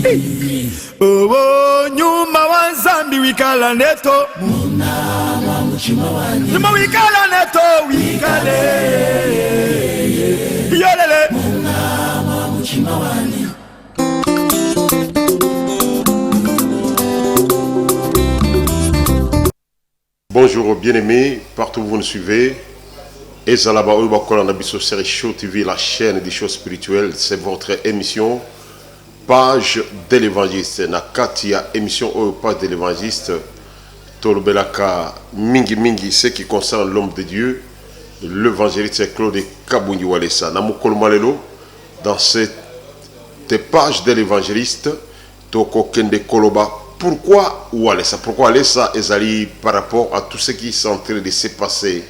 Oh, nyuma wanzambi wikala neto. Nyuma wikala neto wikale. Yolele. Bonjour bien-aimés, partout où vous nous suivez. Et Zalaba Oubakola Nabiso Série Show TV, la chaîne des choses spirituelles, c'est votre émission Page de l'évangéliste. Nakatia émission ou Page de l'évangéliste. Tolobelaka Mingi Mingi, ce qui concerne l'homme de Dieu. L'évangéliste Claude Kabouni Walesa. Namukolo Malelo, dans cette page de l'évangéliste, Toko Kende Koloba. Pourquoi Walesa? Pourquoi Walesa Ezali par rapport à tout ce qui est en train de se passer?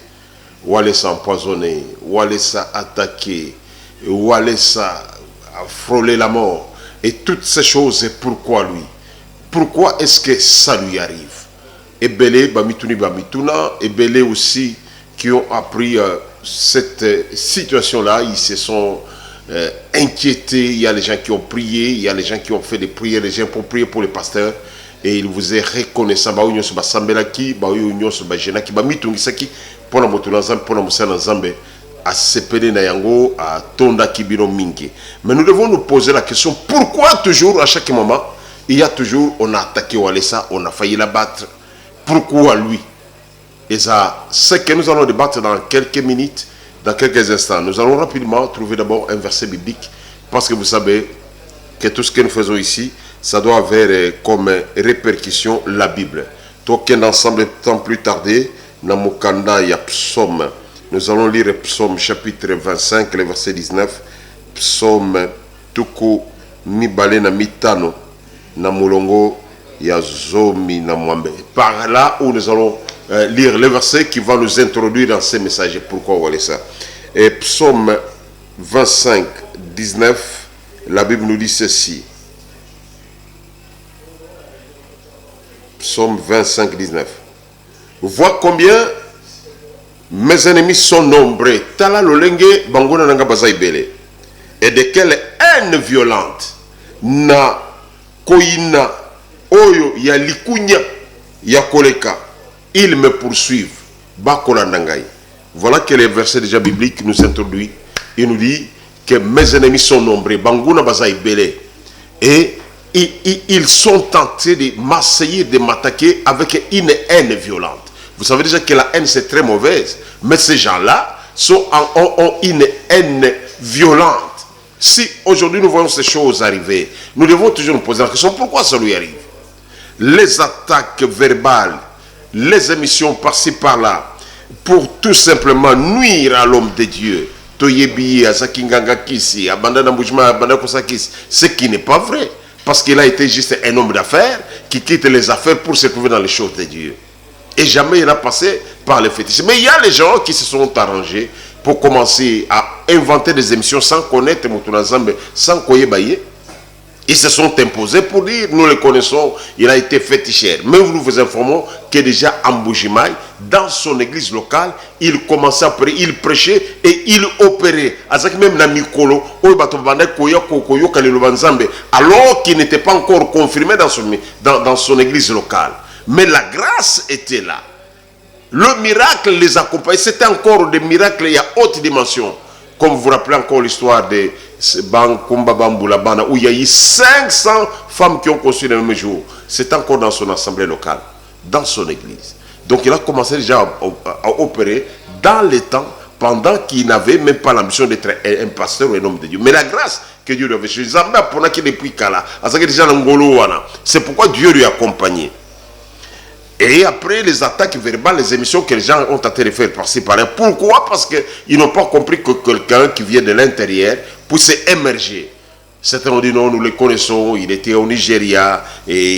Walesa empoisonné, Walesa attaqué, Walesa frôlé la mort. Et toutes ces choses, pourquoi lui? Pourquoi est-ce que ça lui arrive? Et Belé, Bamituni Bamituna, et Belé aussi, qui ont appris cette situation-là, ils se sont inquiétés. Il y a les gens qui ont prié, il y a les gens qui ont fait des prières, les gens pour prier pour les pasteurs. Et il vous est reconnaissant. Ba union ba sambelaki, ba union ba jenaki, ba mitungisaki pour la motunazam, pour la musana zambe, à sepele na yango, à tonda kibiro mingi. Mais nous devons nous poser la question, pourquoi toujours, à chaque moment, il y a toujours, on a attaqué Walesa, on a failli l'abattre. Pourquoi lui? Et ça, c'est que nous allons débattre dans quelques minutes, dans quelques instants. Nous allons rapidement trouver d'abord un verset biblique, parce que vous savez que tout ce que nous faisons ici, ça doit avoir comme répercussion la Bible. Donc, ensemble, sans plus tarder, Namukanda ya Psaume. Nous allons lire Psaume chapitre 25, le verset 19. Psaume Tuku Mibale na Mitano, Namulongo ya Zomi na Mwambe. Par là où nous allons lire le verset qui va nous introduire dans ces messages. Pourquoi on va lire ça? Et Psaume 25, 19, la Bible nous dit ceci. Psaume 25, 19. Vois combien mes ennemis sont nombreux. Tala lolenge bangona nanga bazaibele. Et de quelle haine violente. Na koina oyo ya likunya ya koleka. Ils me poursuivent. Bakola nangai. Voilà que le verset déjà biblique nous introduit. Il nous dit que mes ennemis sont nombreux. Bangona bazaibele. Et ils sont tentés de m'assaillir, de m'attaquer avec une haine violente. Vous savez déjà que la haine c'est très mauvaise. Mais ces gens-là ont une haine violente. Si aujourd'hui nous voyons ces choses arriver, nous devons toujours nous poser la question, pourquoi ça lui arrive? Les attaques verbales, les émissions par-ci par-là, pour tout simplement nuire à l'homme de Dieu. Toyebi, Azakinganga Kisi, Abandana Boujma, Abandana Kosakis, ce qui n'est pas vrai. Parce qu'il a été juste un homme d'affaires qui quitte les affaires pour se trouver dans les choses de Dieu. Et jamais il a passé par les fétiches. Mais il y a les gens qui se sont arrangés pour commencer à inventer des émissions sans connaître Moutounazambe, sans Koyebaye. Ils se sont imposés pour dire, nous le connaissons, il a été féticheur. Mais nous vous informons que déjà en Boujimaï, dans son église locale, il commençait à prier, il prêchait et il opérait. Même Namikolo, alors qu'il n'était pas encore confirmé dans son église locale. Mais la grâce était là. Le miracle les accompagnait. C'était encore des miracles à haute dimension. Comme vous vous rappelez encore l'histoire de Bankumba Bamboula, où il y a eu 500 femmes qui ont conçu le même jour. C'est encore dans son assemblée locale, dans son église. Donc il a commencé déjà à opérer dans les temps, pendant qu'il n'avait même pas l'ambition d'être un pasteur ou un homme de Dieu. Mais la grâce que Dieu lui avait fait, c'est pourquoi Dieu lui a accompagné. Et après les attaques verbales, les émissions que les gens ont tenté de faire par-ci par-là. Pourquoi? Parce qu'ils n'ont pas compris que quelqu'un qui vient de l'intérieur puisse émerger. Certains ont dit non, nous le connaissons, il était au Nigeria et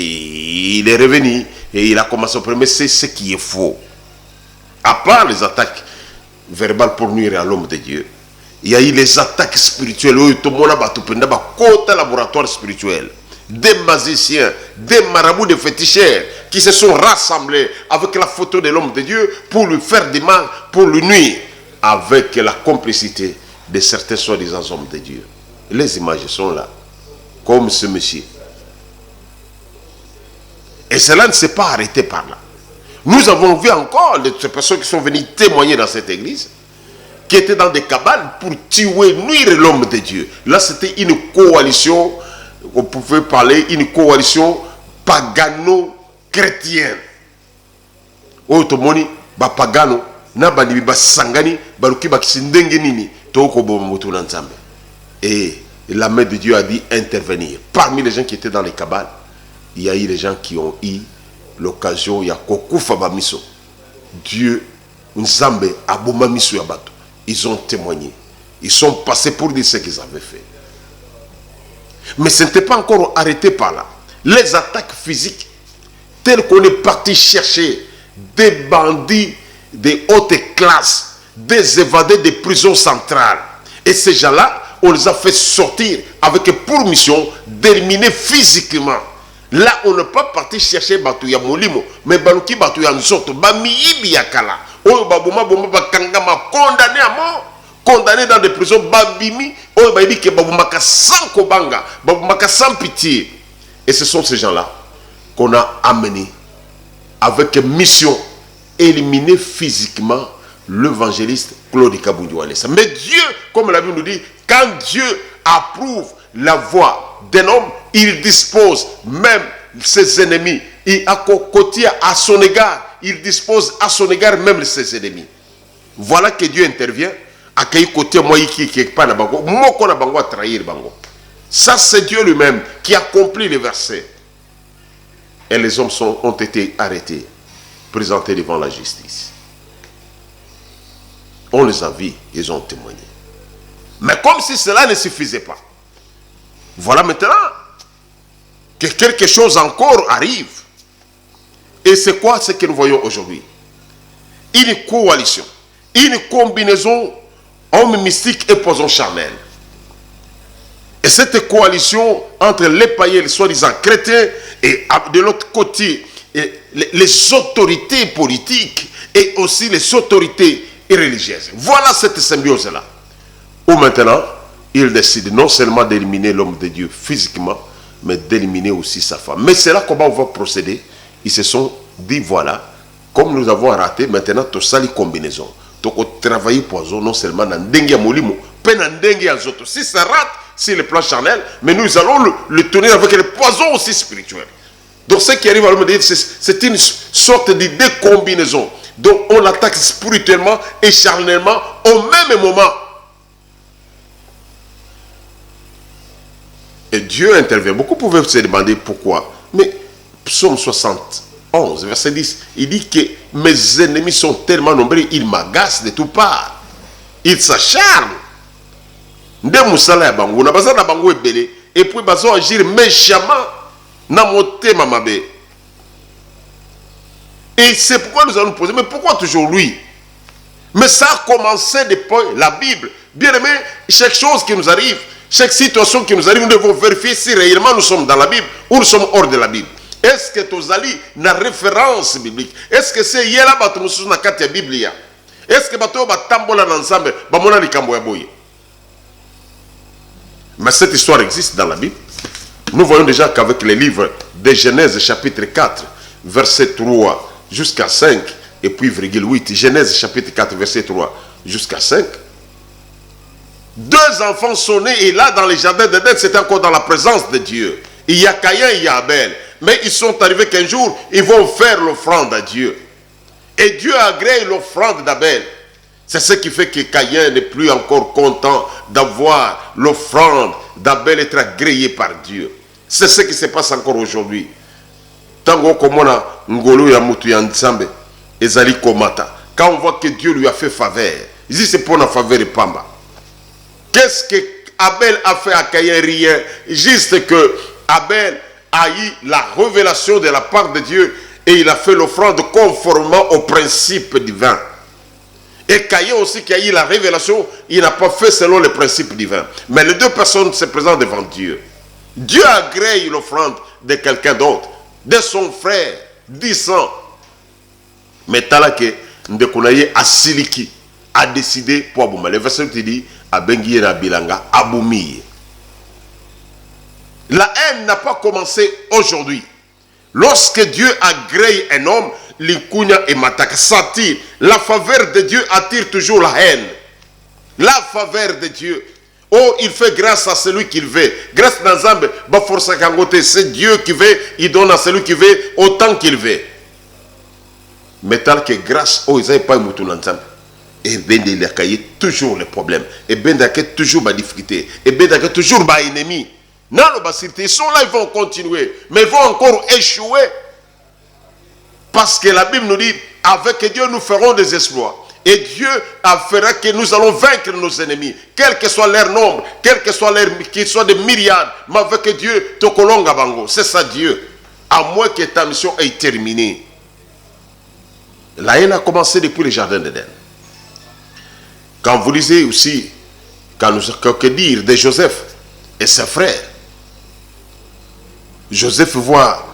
il est revenu et il a commencé à opérer. Mais c'est ce qui est faux. À part les attaques verbales pour nuire à l'homme de Dieu, il y a eu les attaques spirituelles. Côté laboratoire spirituel. Des magiciens, des marabouts, des féticheurs qui se sont rassemblés avec la photo de l'homme de Dieu pour lui faire du mal, pour lui nuire, avec la complicité de certains soi-disant hommes de Dieu. Les images sont là, comme ce monsieur. Et cela ne s'est pas arrêté par là. Nous avons vu encore ces personnes qui sont venues témoigner dans cette église, qui étaient dans des cabales pour tuer, nuire l'homme de Dieu. Là, c'était une coalition, on pouvait parler, une coalition pagano-chrétienne. Otomoni, ba pagano, na bani ba sangani, baluki ba kisindenge nini, toko bomoto na nzambe. Et la main de Dieu a dit intervenir. Parmi les gens qui étaient dans les cabales, il y a eu les gens qui ont eu l'occasion, il y a kokufa ba miso. Dieu, nzambe aboma miso ya bato. Ils ont témoigné. Ils sont passés pour dire ce qu'ils avaient fait. Mais ce n'était pas encore arrêté par là. Les attaques physiques, telles qu'on est parti chercher des bandits de haute classe, des évadés des prisons centrales. Et ces gens-là, on les a fait sortir avec pour mission d'éliminer physiquement. Là, on n'est pas parti chercher Batouya Molimo, mais Baluki Batouya Nzoto, Bamiyibi Yakala. Oyo baboma boma bakangama condamné à mort, condamné dans des prisons babimi, oyo bayibi ke babomaka sans kobanga, babomaka sans pitié. Et ce sont ces gens-là qu'on a amenés avec mission éliminer physiquement l'évangéliste Claude Kaboundou Alessa. Mais Dieu, comme la Bible nous dit, quand Dieu approuve la voix d'un homme, il dispose même ses ennemis. Et à côté à son égard, il dispose à son égard même ses ennemis. Voilà que Dieu intervient. À quel côté moi qui est pas na bango, moi qu'on a bango à trahir bango. Ça c'est Dieu lui-même qui accomplit les versets. Et les hommes ont été arrêtés, présentés devant la justice. On les a vus, ils ont témoigné. Mais comme si cela ne suffisait pas. Voilà maintenant que quelque chose encore arrive. Et c'est quoi ce que nous voyons aujourd'hui? Une coalition, une combinaison homme mystique et poison charnel. Et cette coalition entre les païens, les soi-disant chrétiens, et de l'autre côté, les autorités politiques et aussi les autorités religieuses. Voilà cette symbiose-là. Où maintenant, il décide non seulement d'éliminer l'homme de Dieu physiquement, mais d'éliminer aussi sa femme. Mais c'est là comment on va procéder. Ils se sont dit, voilà, comme nous avons raté, maintenant, tu as les combinaisons. Tu as travaillé poison, non seulement dans dengue molimo, mais dans dengue azoto. Si ça rate, c'est le plan charnel, mais nous allons le tenir avec le poison aussi spirituel. Donc ce qui arrive à l'homme de Dieu, c'est une sorte de décombinaison. Donc on attaque spirituellement et charnellement au même moment. Et Dieu intervient. Beaucoup peuvent se demander pourquoi. Mais Psaume 71, verset 10, il dit que mes ennemis sont tellement nombreux, ils m'agacent de toutes parts. Ils s'acharnent. Nde musala ya bango na baza na bango ebele et puis bazo agir méchamment na motema mabe. Et c'est pourquoi nous allons nous poser, mais pourquoi toujours lui? Mais ça a commencé depuis la Bible. Bien aimé, chaque chose qui nous arrive, chaque situation qui nous arrive, nous devons vérifier si réellement nous sommes dans la Bible ou nous sommes hors de la Bible. Est-ce que tozali na référence biblique? Est-ce que c'est yela bato mususu na kati ya Biblia? Est-ce que bato batambola na nzambe bamona likambo ya boye? Mais cette histoire existe dans la Bible. Nous voyons déjà qu'avec les livres de Genèse chapitre 4, verset 3 jusqu'à 5, et puis virgule 8, Genèse chapitre 4, verset 3 jusqu'à 5, deux enfants sont nés, et là dans les jardins d'Éden, c'était encore dans la présence de Dieu. Il y a Caïn et il y a Abel. Mais ils sont arrivés qu'un jour, ils vont faire l'offrande à Dieu. Et Dieu agrée l'offrande d'Abel. C'est ce qui fait que Caïn n'est plus encore content d'avoir l'offrande d'Abel être agréée par Dieu. C'est ce qui se passe encore aujourd'hui. Tango komona ngolo ya mutu ya nzambe ezali komata. Quand on voit que Dieu lui a fait faveur, il dit c'est pour la faveur et pamba. Qu'est-ce que Abel a fait à Caïn? Rien. Juste que Abel a eu la révélation de la part de Dieu et il a fait l'offrande conformément au principe divin. Et Caïn aussi qui a eu la révélation, il n'a pas fait selon les principes divins. Mais les deux personnes se présentent devant Dieu. Dieu agrée l'offrande de quelqu'un d'autre, de son frère, disant, mais talake, ndekunaye asiliki, a décidé pour Abouma. Le verset qui dit, Abengiye na bilanga, Aboumiye. La haine n'a pas commencé aujourd'hui. Lorsque Dieu agrée un homme, l'ikunya et mataka s'attire. La faveur de Dieu attire toujours la haine. La faveur de Dieu. Oh, il fait grâce à celui qu'il veut. Grâce à Nzambe, c'est Dieu qui veut, il donne à celui qui veut autant qu'il veut. Mais tant que grâce, oh, ils n'avaient pas eu Nzambe. Et bien, il y a toujours les problèmes. Et bien, il y a toujours des difficultés. Et bien, il y a toujours des ennemis. Ils sont là, ils vont continuer. Mais ils vont encore échouer. Parce que la Bible nous dit, avec Dieu, nous ferons des exploits. Et Dieu fera que nous allons vaincre nos ennemis. Quel que soit leur nombre, quel que soit qu'ils soient des myriades. Mais avec Dieu, Tokolonga Bango. C'est ça Dieu. À moins que ta mission ait terminé. La haine a commencé depuis le jardin d'Éden. Quand vous lisez aussi, que dire de Joseph et ses frères. Joseph voit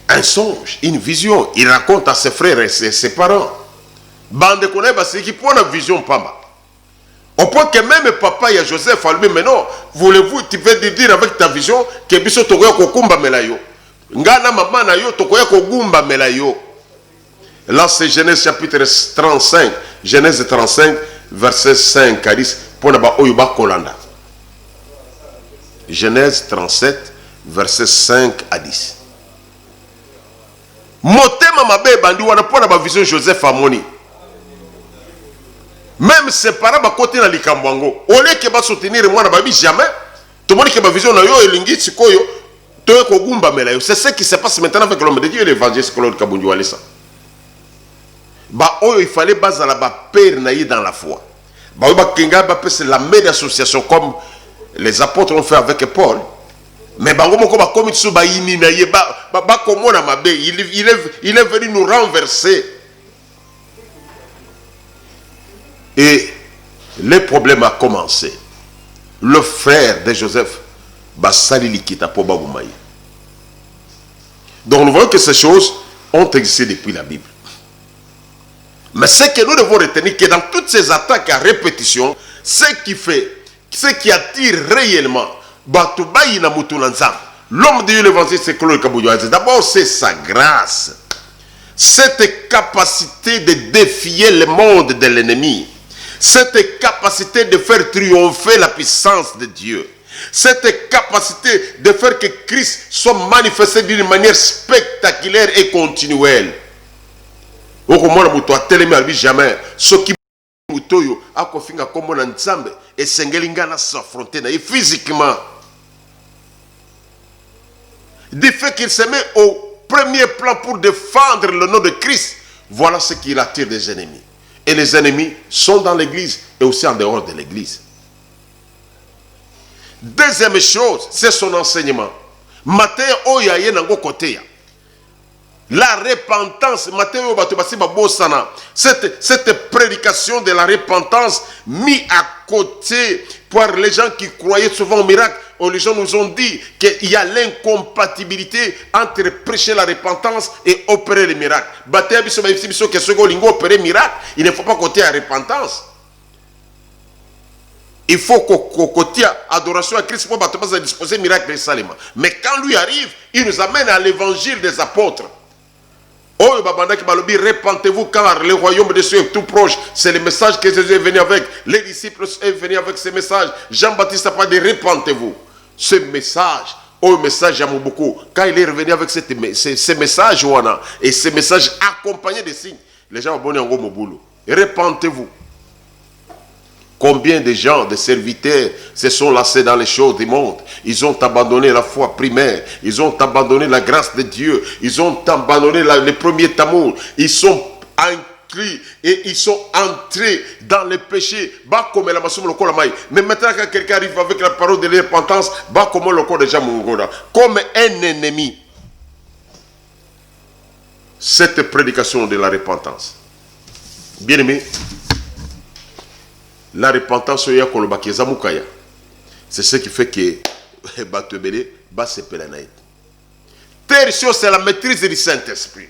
un songe, une vision. Il raconte à ses frères et ses parents. Bande connaît c'est qui prend la vision pamba. Au point que même papa et Joseph a lui mais non, voulez-vous tu veux dire avec ta vision que biso tokoya kokumba melayo. Ngana mama na yo tokoya kogumba melayo. Là c'est Genèse chapitre 35, Genèse 35 verset 5 à 10 pour naba oyuba kolanda. Genèse 37 verset 5 à 10. Motema mabe bandi wana pour naba vision Joseph amoni. Même ses parents ba côté na likambango au lieu que ba soutenir moi na babi jamais tout le monde qui ba vision na yo elingi sikoyo to ko gumba melayo. C'est ce qui se passe maintenant avec l'homme de Dieu l'évangile Claude Kabundu Walesa. Ba oyo il fallait bazala ba père naï dans la foi. Ba ba kinga ba c'est la meilleure association comme les apôtres ont fait avec Paul. Mais bango moko ba comme tsu ba yini na ye ba komona mabe il est venu nous renverser. Et le problème a commencé. Le frère de Joseph, Bassali Likita Pobaboumaï. Donc nous voyons que ces choses ont existé depuis la Bible. Mais ce que nous devons retenir, que dans toutes ces attaques à répétition, ce qui attire réellement, l'homme de Dieu l'évangile, c'est Claude Kaboudiouazé. D'abord, c'est sa grâce. Cette capacité de défier le monde de l'ennemi. Cette capacité de faire triompher la puissance de Dieu. Cette capacité de faire que Christ soit manifesté d'une manière spectaculaire et continuelle. Jamais. Ce qui a confié comme un ensemble et s'engalinga s'affronter physiquement. Du fait qu'il se met au premier plan pour défendre le nom de Christ, voilà ce qui attire des ennemis. Et les ennemis sont dans l'église et aussi en dehors de l'église. Deuxième chose, c'est son enseignement. Matthieu oyaye nango koteya. La repentance, cette prédication de la repentance mise à côté par les gens qui croyaient souvent au miracle. Les gens nous ont dit qu'il y a l'incompatibilité entre prêcher la repentance et opérer les miracles. Il ne faut pas côté à repentance. Il faut côté adoration à Christ pour disposer miracle et salement. Mais quand lui arrive, il nous amène à l'évangile des apôtres. Oh, répentez-vous car le royaume de Dieu est tout proche. C'est le message que Jésus est venu avec. Les disciples sont venus avec ce message. Jean-Baptiste a pas dit répentez-vous. Ce message, oh, message j'aime beaucoup. Quand il est revenu avec ce message, et ce message accompagné de signes, les gens ont bon en gros boulot. Répentez-vous. Combien de gens, de serviteurs, se sont lassés dans les choses du monde. Ils ont abandonné la foi primaire. Ils ont abandonné la grâce de Dieu. Ils ont abandonné le premier amour. Ils sont inclus et ils sont entrés dans le péché. Mais maintenant, quand quelqu'un arrive avec la parole de la repentance, comme un ennemi. Cette prédication de la repentance. Bien aimé. La repentance, c'est ce qui fait que Tertio, c'est la maîtrise du Saint-Esprit.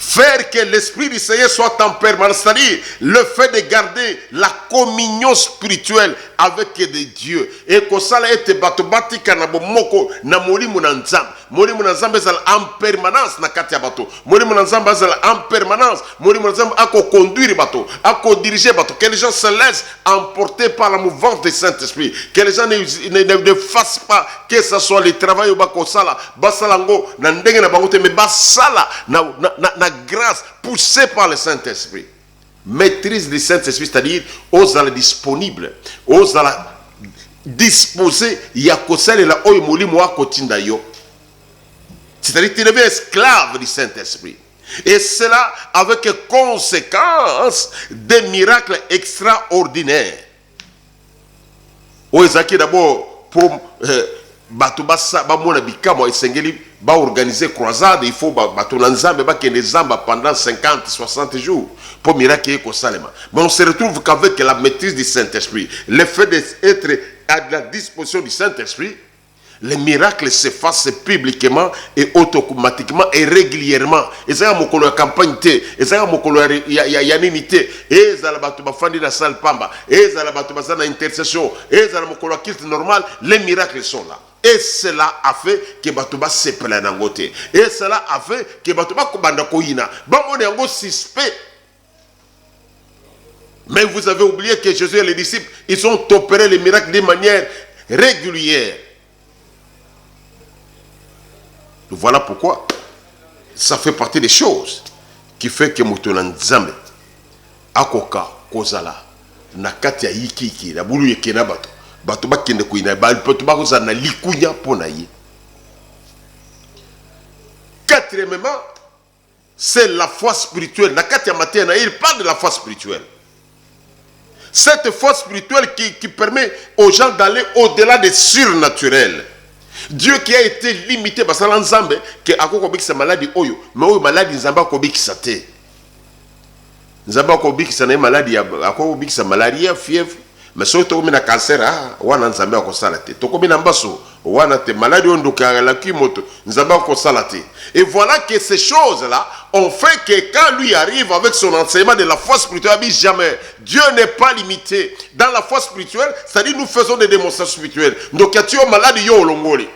faire que l'Esprit du Seigneur soit en permanence, c'est-à-dire le fait de garder la communion spirituelle avec Dieu. Et que ça ete bato batika na bomoko na molimo na nzambe. Molimo na nzambe ezala en permanence na kati ya bato. Molimo na nzambe ezala en permanence. Molimo na nzambe ako conduire bato, ako diriger bato. Que les gens se laissent emporter par la mouvance du Saint-Esprit. Que les gens ne fassent pas que ce soit le travail au bako sala, basalango na ndenge na bangote, mais basala na grâce poussée par le Saint-Esprit. Maîtrise du Saint-Esprit, c'est-à-dire aux ala disponible, aux ala disposé, yakosale la oyo molimo wako tinda yo. C'est-à-dire tu deviens esclave du Saint-Esprit. Et cela avec conséquence des miracles extraordinaires. Oezaki d'abord pour bato basa ba mona bikamo esengeli ba organiser croisade, il faut bato nanzambe ba kende zamba pendant 50 60 jours pour miracle ko salema. Mais on se retrouve qu'avec la maîtrise du Saint-Esprit, le fait d'être à la disposition du Saint-Esprit, les miracles se fassent publiquement et automatiquement et régulièrement. Et ça mon kolo campagne té, et ça mon kolo ya ninité, et ça la bato ba fandi la salle pamba, et ça la bato ba na intercession, et ça mon kolo culte normal, les miracles sont là. Et cela a fait que Batouba se plaint d'angoté. Et cela a fait que Batouba Kobanda Koyina. Bamon est un suspect. Mais vous avez oublié que Jésus et les disciples, ils ont opéré les miracles de manière régulière. Voilà pourquoi ça fait partie des choses qui fait que Moutonan Zambe, Akoka, Kozala, Nakatia Yiki, la boulou Yekena Bato. Batuba kende kuina ba batuba ko na likunya pona yi. Quatrièmement, c'est la foi spirituelle. Nakati ya matin, il parle de la foi spirituelle. Cette foi spirituelle qui permet aux gens d'aller au-delà des surnaturels. Dieu qui a été limité par sa nzambe que akoko bikisa maladie oyo, mais oyo maladie nzamba ko bikisa te. Nzamba ko bikisa na maladie akoko bikisa malaria, fièvre. Mais si tu as un cancer, wana nzambe ko salate. To komi na mbaso, wana te maladie ondoka la kimoto, nzambe ko salate. Et voilà que ces choses-là ont fait que quand lui arrive avec son enseignement de la foi spirituelle, il dit jamais, Dieu n'est pas limité. Dans la foi spirituelle, c'est-à-dire nous faisons des démonstrations spirituelles. Donc tu as maladie yo longoli.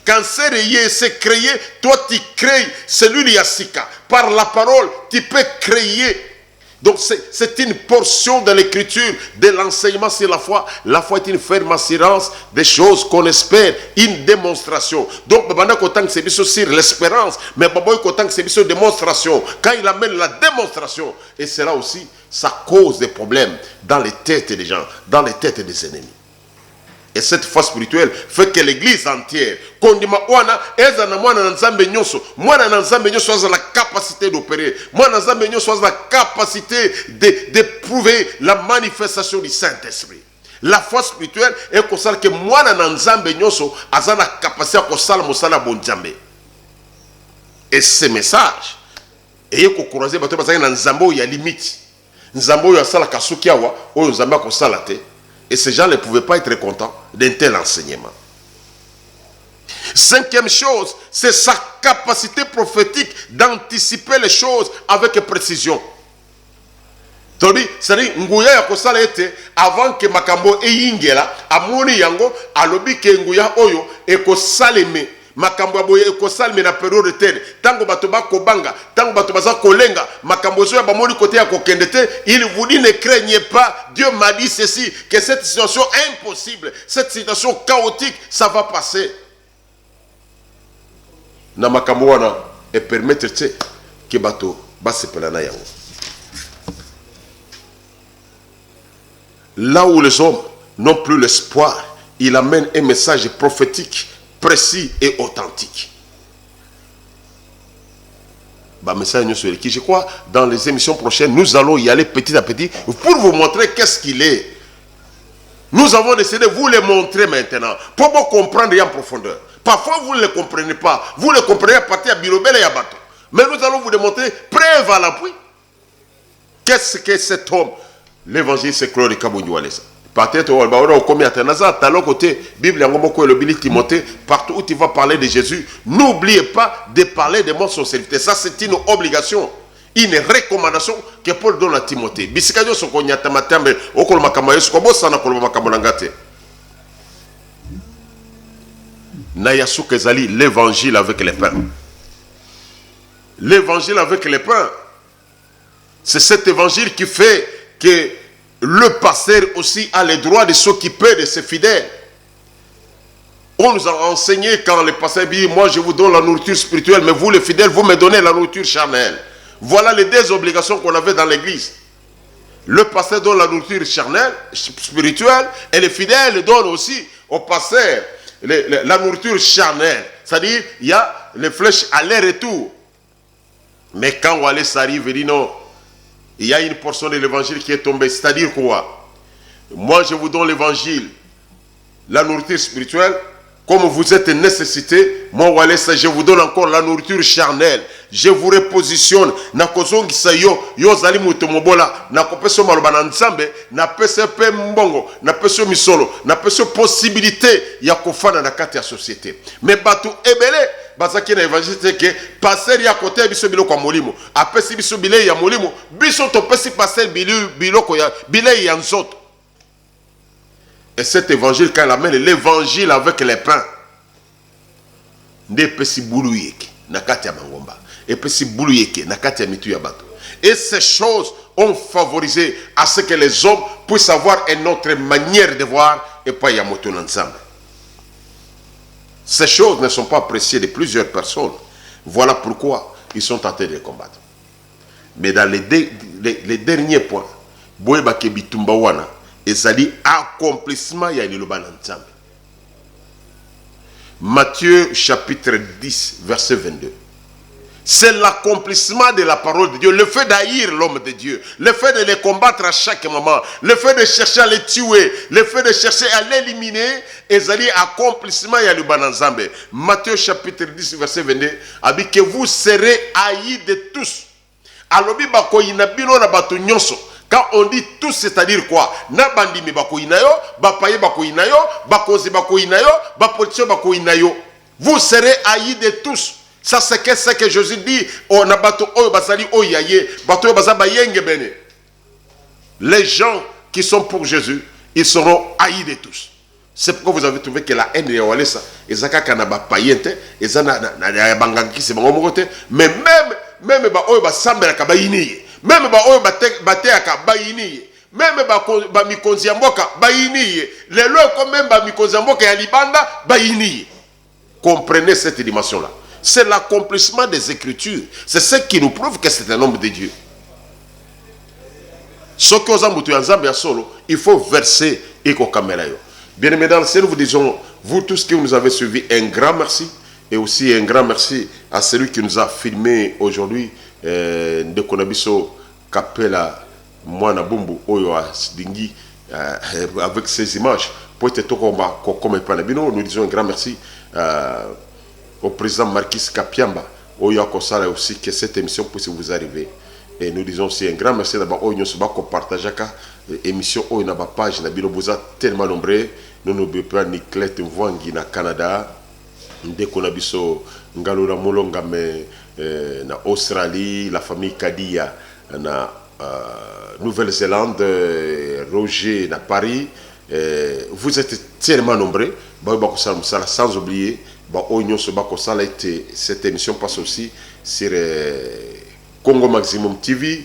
Cancer c'est créé, toi tu crées celui yasika. Par la parole, tu peux créer. Donc c'est une portion de l'écriture, de l'enseignement sur la foi. La foi est une ferme assurance des choses qu'on espère, une démonstration. Donc, c'est sur l'espérance, mais c'est sur démonstration. Quand il amène la démonstration, et cela aussi, ça cause des problèmes dans les têtes des gens, dans les têtes des ennemis. Et cette foi spirituelle fait que l'église entière, qu'on dit moi la capacité d'opérer, moi la capacité d'éprouver la manifestation du Saint-Esprit. La foi spirituelle est comme ça que moi nanzambe nyoso a la capacité à kosala mosala bonjambe. Et ce message, et ko croiser bato bazanga nzambo ya limite. Nzambo ya sala kasukiawa, o nzamba ko salate. Et ces gens ne pouvaient pas être contents d'un tel enseignement. Cinquième chose, c'est sa capacité prophétique d'anticiper les choses avec précision. C'est-à-dire, Nguya ya kosala ete avant que makambo eyingela, amoni yango alobi ke Nguya oyo ekosaleme. Makambo aboye ekosaleme na période de terre. Tango bato ba kobanga, tango bato baza kolenga, makambo zo ya bamoni côté ya kokendete, il vous dit ne craignez pas, Dieu m'a dit ceci, que cette situation impossible, cette situation chaotique, ça va passer. Na makambo wana et permettre que bato ba sepelana yango. Là où les hommes n'ont plus l'espoir, il amène un message prophétique précis et authentique. Je crois dans les émissions prochaines, nous allons y aller petit à petit pour vous montrer qu'est-ce qu'il est. Nous avons décidé de vous le montrer maintenant pour vous comprendre en profondeur. Parfois vous ne le comprenez pas. Vous le comprenez à partir de Bilobel et Abato. Mais nous allons vous démontrer preuve à l'appui. Qu'est-ce que cet homme? L'évangile c'est Claude Kabounyoualesa. Peut-être au commis à Tenaza, à l'autre côté, Bible et le Billy Timothée, partout où tu vas parler de Jésus, n'oubliez pas de parler de mon son serviteur. Ça, c'est une obligation. Une recommandation que Paul donne à Timothée. Bisikadio sokonyata matambe okolo makama yesu ko bosana kolo makama ngate. Na yasuka ezali l'évangile avec les pains. L'évangile avec les pains. C'est cet évangile qui fait que le pasteur aussi a le droit de s'occuper de ses fidèles. On nous a enseigné quand le pasteur dit, moi je vous donne la nourriture spirituelle, mais vous les fidèles, vous me donnez la nourriture charnelle. Voilà les deux obligations qu'on avait dans l'église. Le pasteur donne la nourriture charnelle, spirituelle, et les fidèles donnent aussi au pasteur la nourriture charnelle. C'est-à-dire, il y a les flèches aller-retour. Mais quand Wallace arrive, il dit non, il y a une portion de l'évangile qui est tombée. C'est-à-dire quoi? Moi, je vous donne l'évangile, la nourriture spirituelle. Comme vous êtes nécessité, moi, Wallace, je vous donne encore la nourriture charnelle. Je vous repositionne. Na kozongi sayo, yo zali mutomobola, na kopeso malobana nzambe, na pese pe mbongo, na peso misolo, na peso possibilité ya kofana na kati ya société. Mais batu ebele, bazaki na évangile que passer ya côté biso biloko ya molimo, apesi biso bile ya molimo, biso to pesi passer biloko ya bile ya nzoto. Et cet évangile, quand il amène l'évangile avec les pains, et ces choses ont favorisé à ce que les hommes puissent avoir une autre manière de voir et pas y amoton ensemble. Ces choses ne sont pas appréciées de plusieurs personnes. Voilà pourquoi ils sont tentés de les combattre. Mais dans les derniers points, Boeba Kebitumba wana, ezali accomplissement ya liloba na nzambe. Matthieu chapitre 10 verset 22. C'est l'accomplissement de la parole de Dieu, le fait d'haïr l'homme de Dieu, le fait de les combattre à chaque moment, le fait de chercher à les tuer, le fait de chercher à l'éliminer, ezali accomplissement ya liloba na nzambe. Matthieu chapitre 10 verset 22 abi que vous serez haïs de tous. Alobi bakoyina bino na bato nyonso. Quand on dit tous, c'est-à-dire quoi? Na bandimi bakoinayo, bapaye bakoinayo, bakozi bakoinayo, bapolitio bakoinayo. Vous serez haïs de tous. Ça c'est ce que Jésus dit. On a bato oyo basali oyaye, bato oyo basaba yenge bene. Les gens qui sont pour Jésus, ils seront haïs de tous. C'est pourquoi vous avez trouvé que la haine de Yawalesa, ezaka kanaba payente, ezana na bangaki se bangomote, mais même ba oyo basambela kabayini. Même ba oyo bateaka bayini, même ba mikonzi ya mboka bayini, les lois même ba mikonzi ya mboka ya libanda bayini. Comprenez cette dimension là. C'est l'accomplissement des Écritures. C'est ce qui nous prouve que c'est un homme de Dieu. Ce que vous avez solo, il faut verser et qu'on caméra. Bien aimés dans le ciel, nous vous disons, vous tous qui nous avez suivis, un grand merci. Et aussi un grand merci à celui qui nous a filmé aujourd'hui. De Konabiso Kapela Mwana Bumbu Oyo Dingi avec ces images. Nous disons un grand merci au président Marquis Kapiamba Oyo Akosala aussi que cette émission puisse vous arriver. Et nous disons aussi un grand merci d'abord Oyo Nyosubako partageaka émission Oyo na ba page na bino boza tellement nombreux. Nous n'oublions pas Niclette Mwangi na Canada. De Konabiso Ngalola Molongame na Australie, la famille Kadia na Nouvelle-Zélande, Roger na Paris. Vous êtes tellement nombreux. Sans oublier, cette émission passe aussi sur Congo Maximum TV,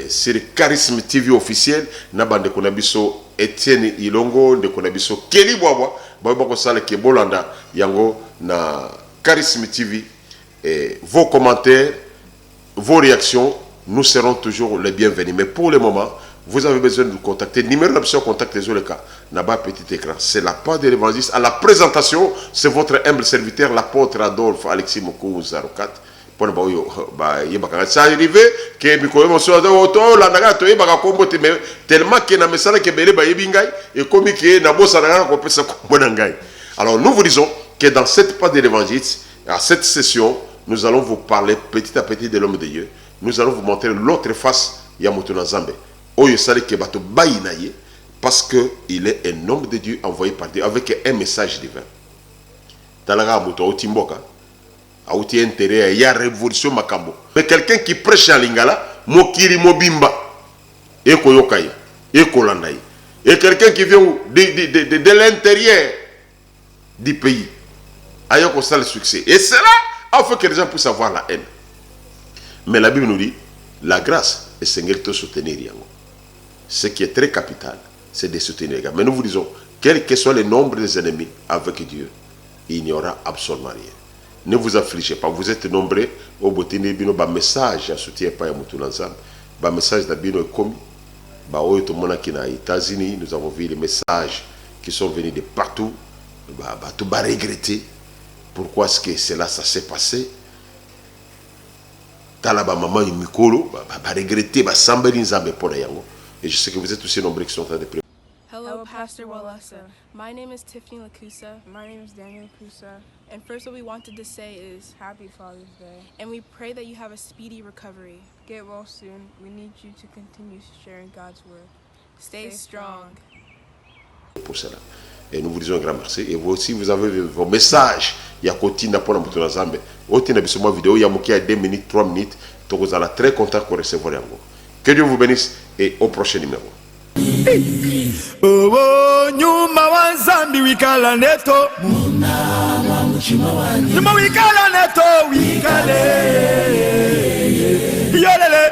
sur Charisme TV officiel. Na bande konabiso Etienne Ilongo, de konabiso Kelly Boabo, Babakosala Kebolanda Yango na Charisme TV. Et vos commentaires, vos réactions, nous serons toujours les bienvenus. Mais pour le moment, vous avez besoin de nous contacter. Numéro d'option contact les autres cas. Là-bas, petit écran. C'est la part de l'évangile. À la présentation, c'est votre humble serviteur, l'apôtre Adolphe Alexis Mokou 04. C'est arrivé que tellement que na message que belé ba yebingay et comme que na bossa na ko pesa ko bonangay. Alors nous vous disons que dans cette part de l'évangile, à cette session, nous allons vous parler petit à petit de l'homme de Dieu. Nous allons vous montrer l'autre face Yamutu Nazambe. Oyo sale ke bato bayinaye parce que il est un homme de Dieu envoyé par Dieu avec un message divin. Talaga muto otimboka. auti intérêt, il y a révolution makambo. Mais quelqu'un qui prêche en lingala, mokiri mobimba, et koyokai, et kolandai. Et quelqu'un qui vient de l'intérieur du pays, ayoko ça le succès. Et cela a fait que les gens puissent avoir la haine. Mais la Bible nous dit, la grâce est Seigneur te soutenir. Ce qui est très capital, c'est de soutenir. Mais nous vous disons, quel que soit le nombre des ennemis avec Dieu, il n'y aura absolument rien. Ne vous affligez pas, vous êtes nombreux. Au botini bino ba message à soutien pas ya mutu ensemble. Ba message da bino est commis. Ba oyo to mona ki na États-Unis, nous avons vu les messages qui sont venus de partout. Ba tout ba regretter pourquoi est-ce que cela ça s'est passé. Tala ba maman mikolo ba regretter ba sambeli nzambe pona yango. Et je sais que vous êtes aussi nombreux qui sont en train de prier. Hello, Pastor Walasa. My name is Tiffany Lakusa. My name is Daniel Lakusa. And first, what we wanted to say is, Happy Father's Day. and we pray that you have a speedy recovery. Get well soon. We need you to continue sharing God's word. Stay strong. Pour cela. Et nous vous disons un grand merci. Et vous aussi, vous avez vos messages. Il y a Kotina pour la Moutouna Zambe. Otina bisoma vidéo, il y a Mouki à 2 minutes, 3 minutes. Donc vous allez très content pour recevoir yango. Que Dieu vous bénisse et au prochain numéro. Oh, nyuma wa Zambi wikala neto. Nyuma wikala neto wikale. Yolele.